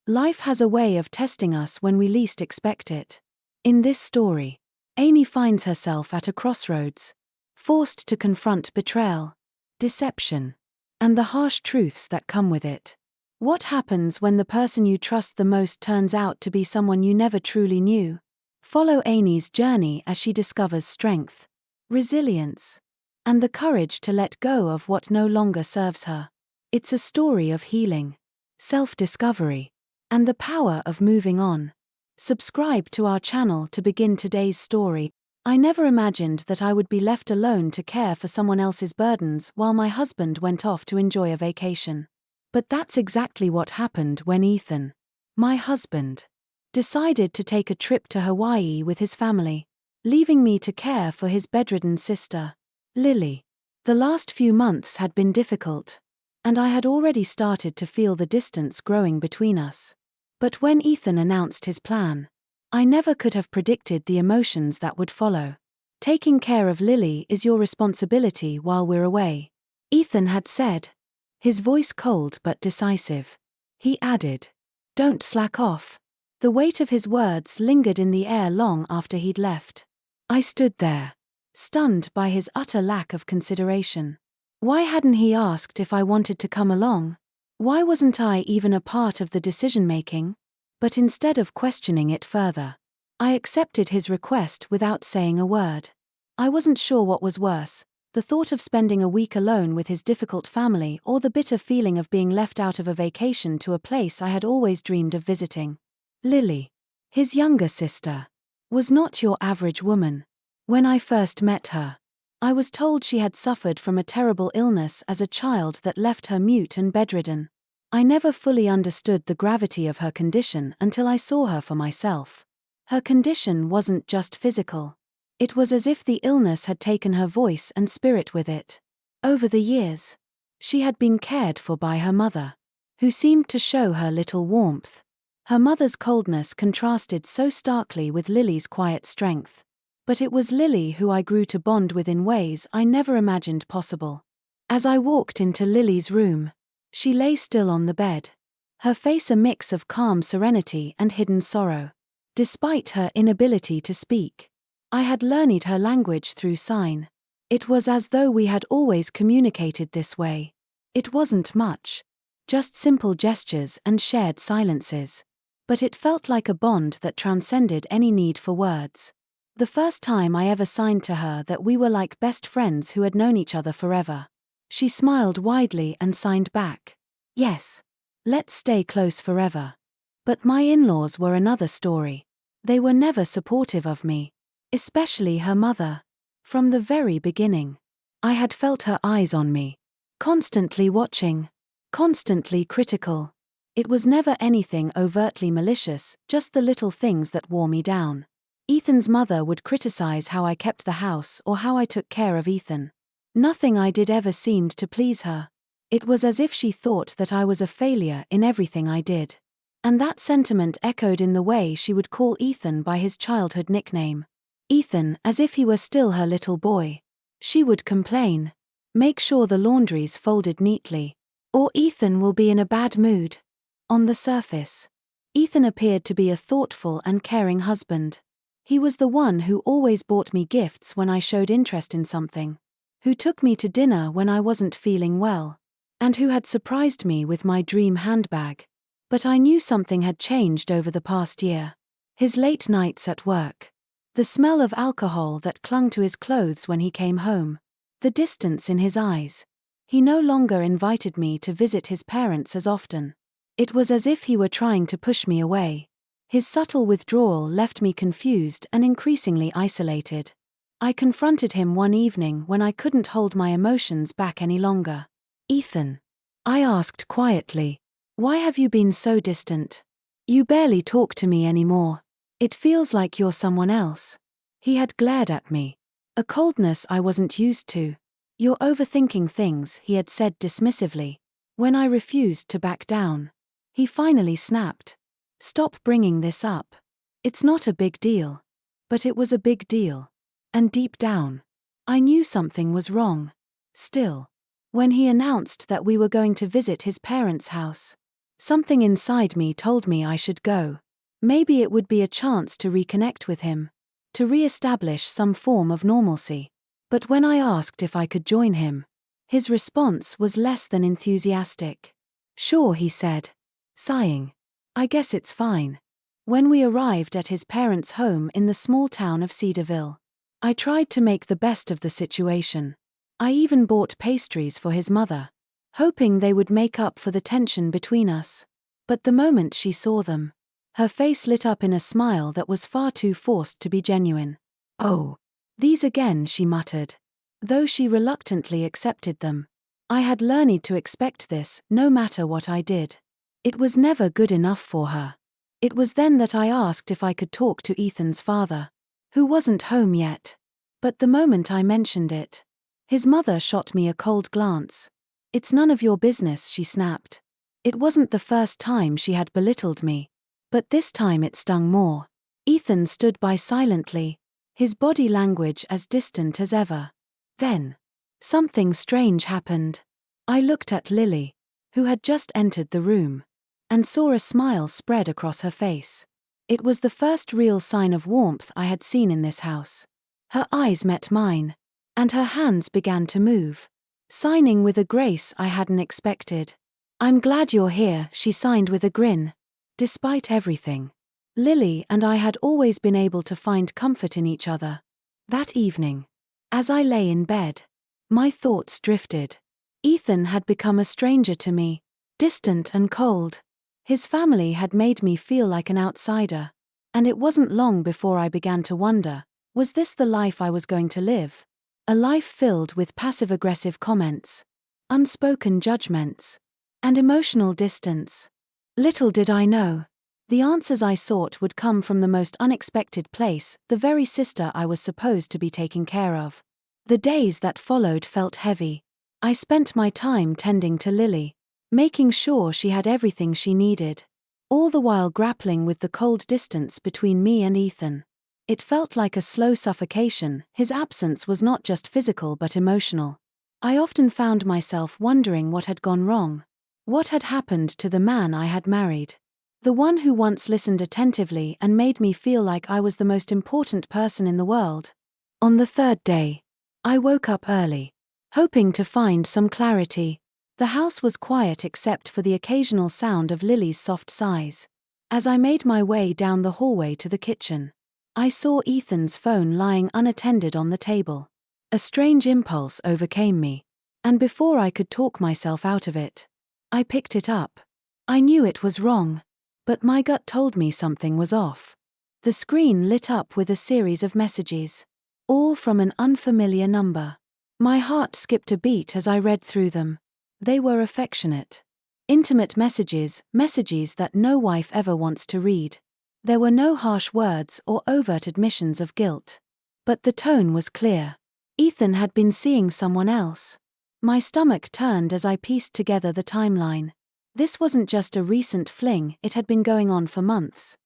Life has a way of testing us when we least expect it. In this story, Amy finds herself at a crossroads, forced to confront betrayal, deception, and the harsh truths that come with it. What happens when the person you trust the most turns out to be someone you never truly knew? Follow Amy's journey as she discovers strength, resilience, and the courage to let go of what no longer serves her. It's a story of healing, self-discovery, and the power of moving on. Subscribe to our channel to begin today's story. I never imagined that I would be left alone to care for someone else's burdens while my husband went off to enjoy a vacation. But that's exactly what happened when Ethan, my husband, decided to take a trip to Hawaii with his family, leaving me to care for his bedridden sister, Lily. The last few months had been difficult, and I had already started to feel the distance growing between us. But when Ethan announced his plan, I never could have predicted the emotions that would follow. Taking care of Lily is your responsibility while we're away, Ethan had said, his voice cold but decisive. He added, "Don't slack off." The weight of his words lingered in the air long after he'd left. I stood there, stunned by his utter lack of consideration. Why hadn't he asked if I wanted to come along? Why wasn't I even a part of the decision-making? But instead of questioning it further, I accepted his request without saying a word. I wasn't sure what was worse, the thought of spending a week alone with his difficult family or the bitter feeling of being left out of a vacation to a place I had always dreamed of visiting. Lily, his younger sister, was not your average woman. When I first met her, I was told she had suffered from a terrible illness as a child that left her mute and bedridden. I never fully understood the gravity of her condition until I saw her for myself. Her condition wasn't just physical. It was as if the illness had taken her voice and spirit with it. Over the years, she had been cared for by her mother, who seemed to show her little warmth. Her mother's coldness contrasted so starkly with Lily's quiet strength. But it was Lily who I grew to bond with in ways I never imagined possible. As I walked into Lily's room, she lay still on the bed, her face a mix of calm serenity and hidden sorrow. Despite her inability to speak, I had learned her language through sign. It was as though we had always communicated this way. It wasn't much, just simple gestures and shared silences. But it felt like a bond that transcended any need for words. The first time I ever signed to her that we were like best friends who had known each other forever. She smiled widely and signed back, "Yes, let's stay close forever." But my in-laws were another story. They were never supportive of me, especially her mother. From the very beginning, I had felt her eyes on me, constantly watching, constantly critical. It was never anything overtly malicious, just the little things that wore me down. Ethan's mother would criticize how I kept the house or how I took care of Ethan. Nothing I did ever seemed to please her. It was as if she thought that I was a failure in everything I did. And that sentiment echoed in the way she would call Ethan by his childhood nickname. Ethan, as if he were still her little boy. She would complain, "Make sure the laundry's folded neatly, or Ethan will be in a bad mood." On the surface, Ethan appeared to be a thoughtful and caring husband. He was the one who always bought me gifts when I showed interest in something, who took me to dinner when I wasn't feeling well, and who had surprised me with my dream handbag. But I knew something had changed over the past year. His late nights at work, the smell of alcohol that clung to his clothes when he came home, the distance in his eyes. He no longer invited me to visit his parents as often. It was as if he were trying to push me away. His subtle withdrawal left me confused and increasingly isolated. I confronted him one evening when I couldn't hold my emotions back any longer. "Ethan," I asked quietly, "why have you been so distant? You barely talk to me anymore. It feels like you're someone else." He had glared at me, a coldness I wasn't used to. "You're overthinking things," he had said dismissively. When I refused to back down, he finally snapped, "Stop bringing this up. It's not a big deal." But it was a big deal. And deep down, I knew something was wrong. Still, when he announced that we were going to visit his parents' house, Something inside me told me I should go. Maybe it would be a chance to reconnect with him, to re-establish some form of normalcy. But when I asked if I could join him, his response was less than enthusiastic. "Sure," he said, sighing. "I guess it's fine." When we arrived at his parents' home in the small town of Cedarville, I tried to make the best of the situation. I even bought pastries for his mother, hoping they would make up for the tension between us. But the moment she saw them, her face lit up in a smile that was far too forced to be genuine. "Oh, these again," she muttered. Though she reluctantly accepted them, I had learned to expect this, no matter what I did. It was never good enough for her. It was then that I asked if I could talk to Ethan's father, who wasn't home yet. But the moment I mentioned it, his mother shot me a cold glance. "It's none of your business," she snapped. It wasn't the first time she had belittled me, but this time it stung more. Ethan stood by silently, his body language as distant as ever. Then, something strange happened. I looked at Lily, who had just entered the room, and saw a smile spread across her face. It was the first real sign of warmth I had seen in this house. Her eyes met mine, and her hands began to move, signing with a grace I hadn't expected. "I'm glad you're here," she signed with a grin. Despite everything, Lily and I had always been able to find comfort in each other. That evening, as I lay in bed, my thoughts drifted. Ethan had become a stranger to me, distant and cold. His family had made me feel like an outsider, and it wasn't long before I began to wonder, was this the life I was going to live? A life filled with passive-aggressive comments, unspoken judgments, and emotional distance. Little did I know, the answers I sought would come from the most unexpected place, the very sister I was supposed to be taking care of. The days that followed felt heavy. I spent my time tending to Lily, making sure she had everything she needed, all the while grappling with the cold distance between me and Ethan. It felt like a slow suffocation. His absence was not just physical but emotional. I often found myself wondering what had gone wrong. What had happened to the man I had married? The one who once listened attentively and made me feel like I was the most important person in the world. On the third day, I woke up early, hoping to find some clarity. The house was quiet except for the occasional sound of Lily's soft sighs. As I made my way down the hallway to the kitchen, I saw Ethan's phone lying unattended on the table. A strange impulse overcame me, and before I could talk myself out of it, I picked it up. I knew it was wrong, but my gut told me something was off. The screen lit up with a series of messages, all from an unfamiliar number. My heart skipped a beat as I read through them. They were affectionate, intimate messages that no wife ever wants to read. There were no harsh words or overt admissions of guilt. But the tone was clear. Ethan had been seeing someone else. My stomach turned as I pieced together the timeline. This wasn't just a recent fling, it had been going on for months.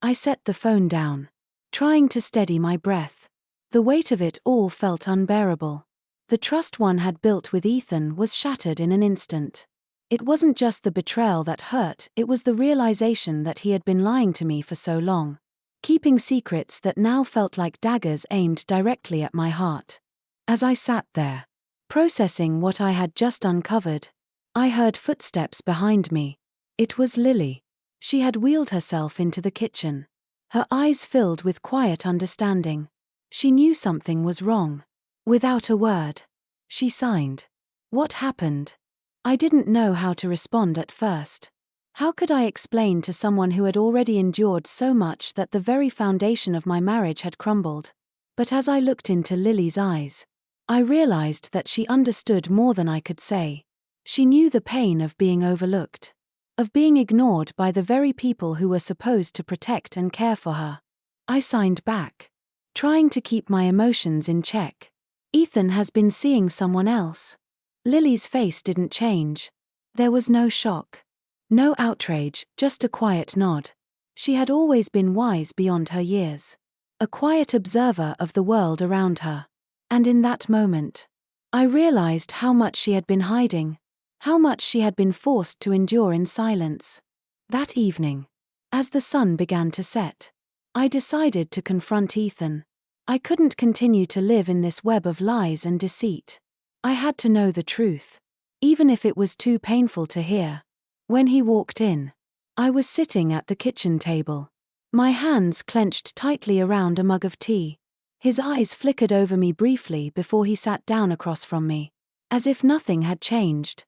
I set the phone down, trying to steady my breath. The weight of it all felt unbearable. The trust one had built with Ethan was shattered in an instant. It wasn't just the betrayal that hurt, it was the realization that he had been lying to me for so long, keeping secrets that now felt like daggers aimed directly at my heart. As I sat there, processing what I had just uncovered, I heard footsteps behind me. It was Lily. She had wheeled herself into the kitchen, her eyes filled with quiet understanding. She knew something was wrong. Without a word, she signed. What happened? I didn't know how to respond at first. How could I explain to someone who had already endured so much that the very foundation of my marriage had crumbled? But as I looked into Lily's eyes, I realized that she understood more than I could say. She knew the pain of being overlooked, of being ignored by the very people who were supposed to protect and care for her. I signed back, trying to keep my emotions in check. Ethan has been seeing someone else. Lily's face didn't change. There was no shock, no outrage, just a quiet nod. She had always been wise beyond her years, a quiet observer of the world around her. And in that moment, I realized how much she had been hiding. How much she had been forced to endure in silence. That evening, as the sun began to set, I decided to confront Ethan. I couldn't continue to live in this web of lies and deceit. I had to know the truth, even if it was too painful to hear. When he walked in, I was sitting at the kitchen table, my hands clenched tightly around a mug of tea. His eyes flickered over me briefly before he sat down across from me, as if nothing had changed.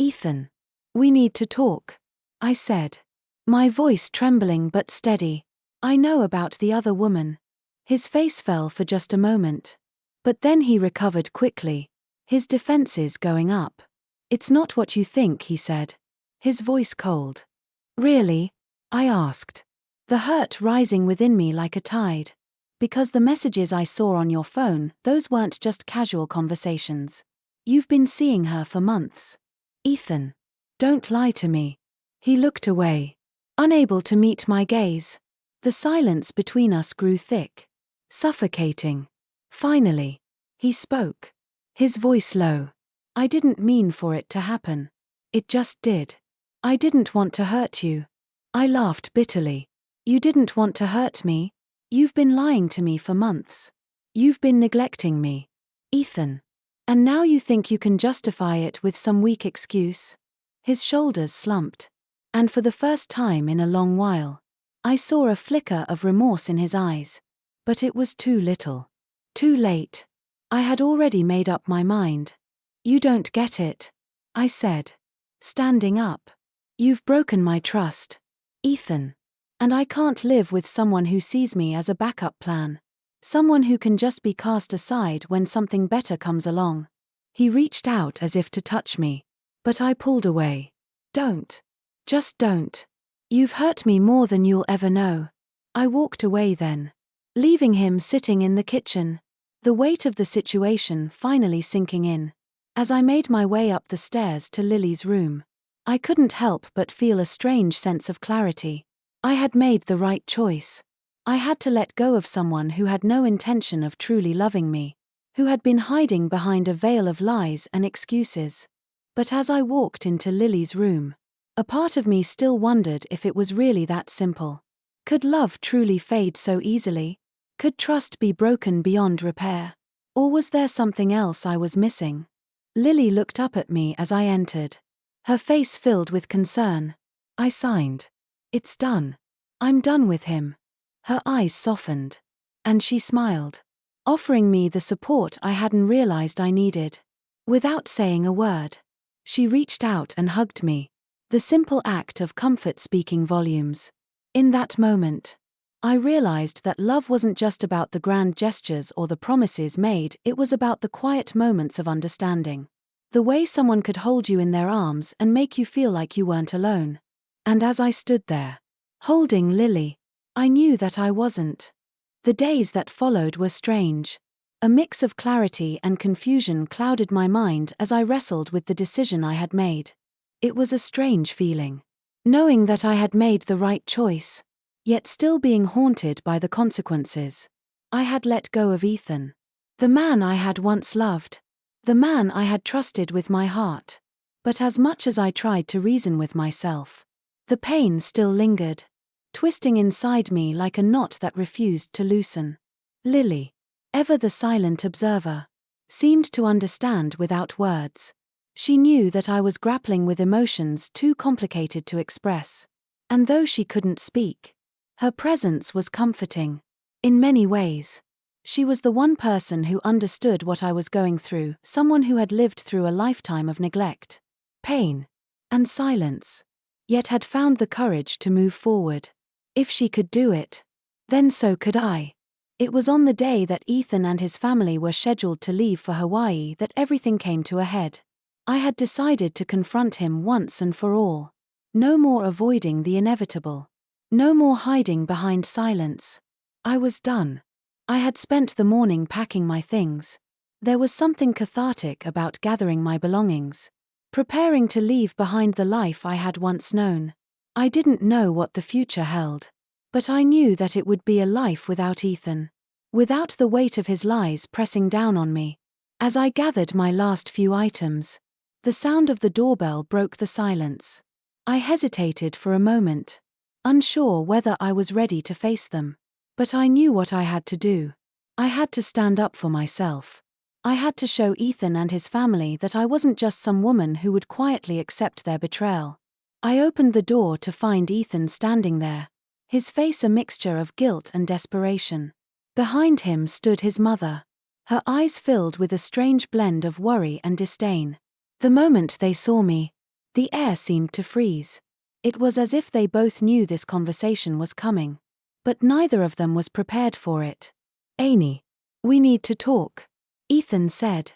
"Ethan, we need to talk," I said, my voice trembling but steady. "I know about the other woman." His face fell for just a moment. But then he recovered quickly, his defenses going up. "It's not what you think," he said, his voice cold. "Really?" I asked, the hurt rising within me like a tide. "Because the messages I saw on your phone, those weren't just casual conversations. You've been seeing her for months." "Ethan, don't lie to me." He looked away, unable to meet my gaze. The silence between us grew thick, suffocating. Finally, he spoke, his voice low. "I didn't mean for it to happen. It just did. I didn't want to hurt you." I laughed bitterly. "You didn't want to hurt me? You've been lying to me for months. You've been neglecting me, Ethan. And now you think you can justify it with some weak excuse?" His shoulders slumped, and for the first time in a long while, I saw a flicker of remorse in his eyes. But it was too little. Too late. I had already made up my mind. "You don't get it," I said, standing up. "You've broken my trust, Ethan. And I can't live with someone who sees me as a backup plan. Someone who can just be cast aside when something better comes along." He reached out as if to touch me, but I pulled away. "Don't. Just don't. You've hurt me more than you'll ever know." I walked away then, leaving him sitting in the kitchen, the weight of the situation finally sinking in. As I made my way up the stairs to Lily's room, I couldn't help but feel a strange sense of clarity. I had made the right choice. I had to let go of someone who had no intention of truly loving me, who had been hiding behind a veil of lies and excuses. But as I walked into Lily's room, a part of me still wondered if it was really that simple. Could love truly fade so easily? Could trust be broken beyond repair? Or was there something else I was missing? Lily looked up at me as I entered, her face filled with concern. I signed. "It's done. I'm done with him." Her eyes softened, and she smiled, offering me the support I hadn't realized I needed. Without saying a word, she reached out and hugged me, the simple act of comfort speaking volumes. In that moment, I realized that love wasn't just about the grand gestures or the promises made, it was about the quiet moments of understanding. The way someone could hold you in their arms and make you feel like you weren't alone. And as I stood there, holding Lily, I knew that I wasn't. The days that followed were strange. A mix of clarity and confusion clouded my mind as I wrestled with the decision I had made. It was a strange feeling, knowing that I had made the right choice, yet still being haunted by the consequences. I had let go of Ethan, the man I had once loved, the man I had trusted with my heart. But as much as I tried to reason with myself, the pain still lingered, twisting inside me like a knot that refused to loosen. Lily, ever the silent observer, seemed to understand without words. She knew that I was grappling with emotions too complicated to express. And though she couldn't speak, her presence was comforting. In many ways, she was the one person who understood what I was going through, someone who had lived through a lifetime of neglect, pain, and silence, yet had found the courage to move forward. If she could do it, then so could I. It was on the day that Ethan and his family were scheduled to leave for Hawaii that everything came to a head. I had decided to confront him once and for all. No more avoiding the inevitable. No more hiding behind silence. I was done. I had spent the morning packing my things. There was something cathartic about gathering my belongings, preparing to leave behind the life I had once known. I didn't know what the future held, but I knew that it would be a life without Ethan, without the weight of his lies pressing down on me. As I gathered my last few items, The sound of the doorbell broke the silence. I hesitated for a moment, unsure whether I was ready to face them. But I knew what I had to do. I had to stand up for myself. I had to show Ethan and his family that I wasn't just some woman who would quietly accept their betrayal. I opened the door to find Ethan standing there, his face a mixture of guilt and desperation. Behind him stood his mother, her eyes filled with a strange blend of worry and disdain. The moment they saw me, the air seemed to freeze. It was as if they both knew this conversation was coming. But neither of them was prepared for it. "Amy, we need to talk," Ethan said,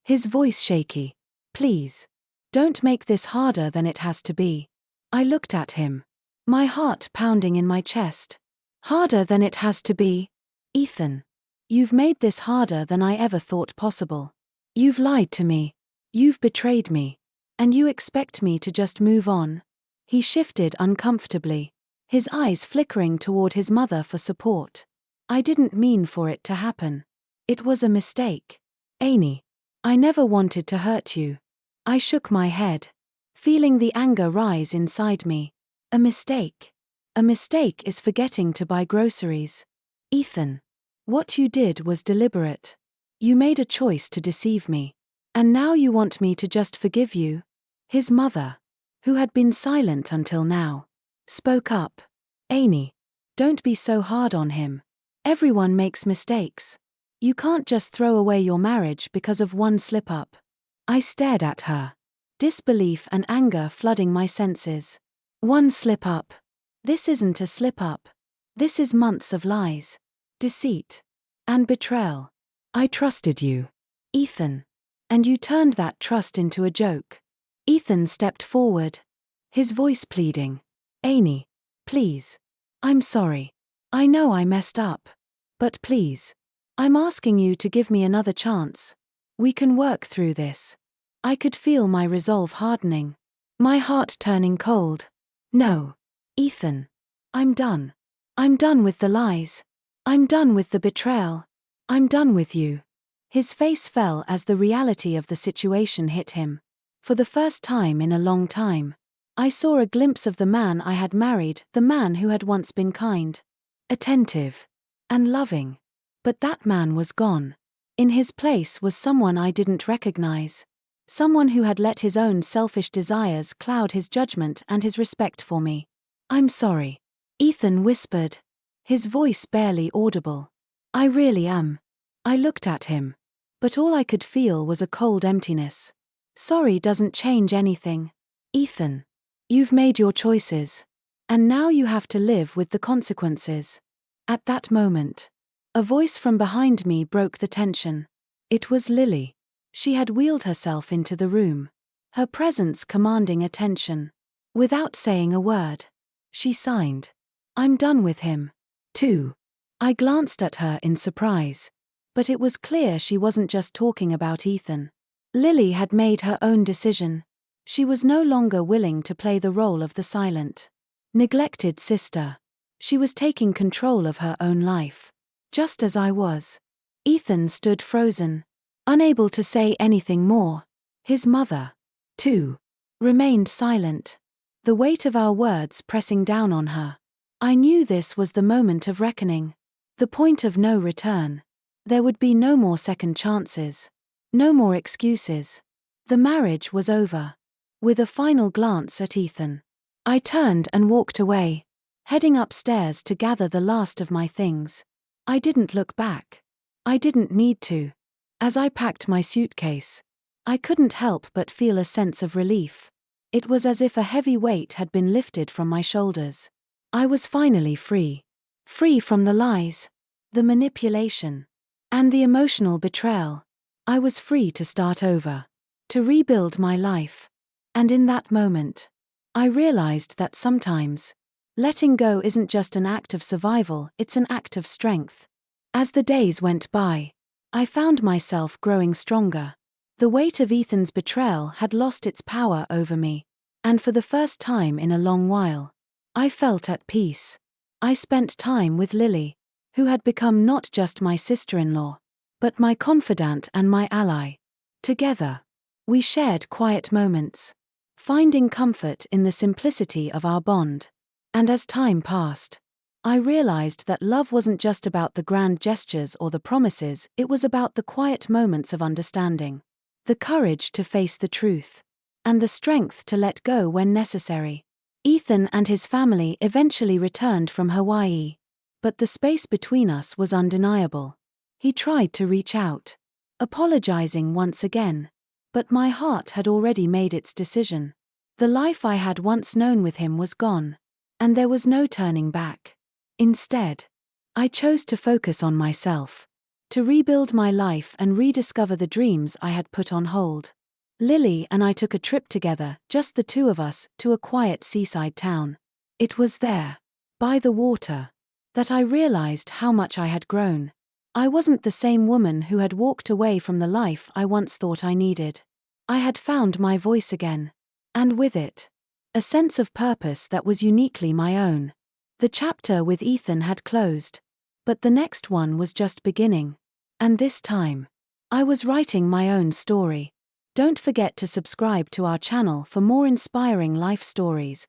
his voice shaky. "Please. Don't make this harder than it has to be." I looked at him, my heart pounding in my chest. "Harder than it has to be? Ethan, you've made this harder than I ever thought possible. You've lied to me. You've betrayed me. And you expect me to just move on?" He shifted uncomfortably, his eyes flickering toward his mother for support. "I didn't mean for it to happen. It was a mistake. Amy, I never wanted to hurt you." I shook my head, feeling the anger rise inside me. A mistake. A mistake is forgetting to buy groceries. Ethan, what you did was deliberate. You made a choice to deceive me. And now you want me to just forgive you? His mother, who had been silent until now, spoke up. "Amy, don't be so hard on him. Everyone makes mistakes. You can't just throw away your marriage because of one slip-up." I stared at her, disbelief and anger flooding my senses. One slip-up. This isn't a slip-up. This is months of lies, deceit, and betrayal. I trusted you, Ethan. And you turned that trust into a joke. Ethan stepped forward, his voice pleading. "Amy, please. I'm sorry. I know I messed up. But please. I'm asking you to give me another chance. We can work through this." I could feel my resolve hardening, my heart turning cold. "No, Ethan. I'm done. I'm done with the lies. I'm done with the betrayal. I'm done with you." His face fell as the reality of the situation hit him. For the first time in a long time, I saw a glimpse of the man I had married, the man who had once been kind, attentive, and loving. But that man was gone. In his place was someone I didn't recognize. Someone who had let his own selfish desires cloud his judgment and his respect for me. "I'm sorry," Ethan whispered, his voice barely audible. "I really am." I looked at him, but all I could feel was a cold emptiness. "Sorry doesn't change anything. Ethan, you've made your choices. And now you have to live with the consequences." At that moment, a voice from behind me broke the tension. It was Lily. She had wheeled herself into the room, her presence commanding attention. Without saying a word, she signed, "I'm done with him, too." I glanced at her in surprise. But it was clear she wasn't just talking about Ethan. Lily had made her own decision. She was no longer willing to play the role of the silent, neglected sister. She was taking control of her own life. Just as I was. Ethan stood frozen, unable to say anything more. His mother, too, remained silent, the weight of our words pressing down on her. I knew this was the moment of reckoning, the point of no return. There would be no more second chances, no more excuses. The marriage was over. With a final glance at Ethan, I turned and walked away, heading upstairs to gather the last of my things. I didn't look back. I didn't need to. As I packed my suitcase, I couldn't help but feel a sense of relief. It was as if a heavy weight had been lifted from my shoulders. I was finally free. Free from the lies, the manipulation, and the emotional betrayal. I was free to start over, to rebuild my life. And in that moment, I realized that sometimes, letting go isn't just an act of survival, it's an act of strength. As the days went by, I found myself growing stronger. The weight of Ethan's betrayal had lost its power over me, and for the first time in a long while, I felt at peace. I spent time with Lily, who had become not just my sister-in-law, but my confidant and my ally. Together, We shared quiet moments, finding comfort in the simplicity of our bond. And as time passed, I realized that love wasn't just about the grand gestures or the promises, it was about the quiet moments of understanding, the courage to face the truth, and the strength to let go when necessary. Ethan and his family eventually returned from Hawaii, but the space between us was undeniable. He tried to reach out, apologizing once again, but my heart had already made its decision. The life I had once known with him was gone, and there was no turning back. Instead, I chose to focus on myself, to rebuild my life and rediscover the dreams I had put on hold. Lily and I took a trip together, just the two of us, to a quiet seaside town. It was there, by the water, that I realized how much I had grown. I wasn't the same woman who had walked away from the life I once thought I needed. I had found my voice again, and with it, a sense of purpose that was uniquely my own. The chapter with Ethan had closed, but the next one was just beginning. And this time, I was writing my own story. Don't forget to subscribe to our channel for more inspiring life stories.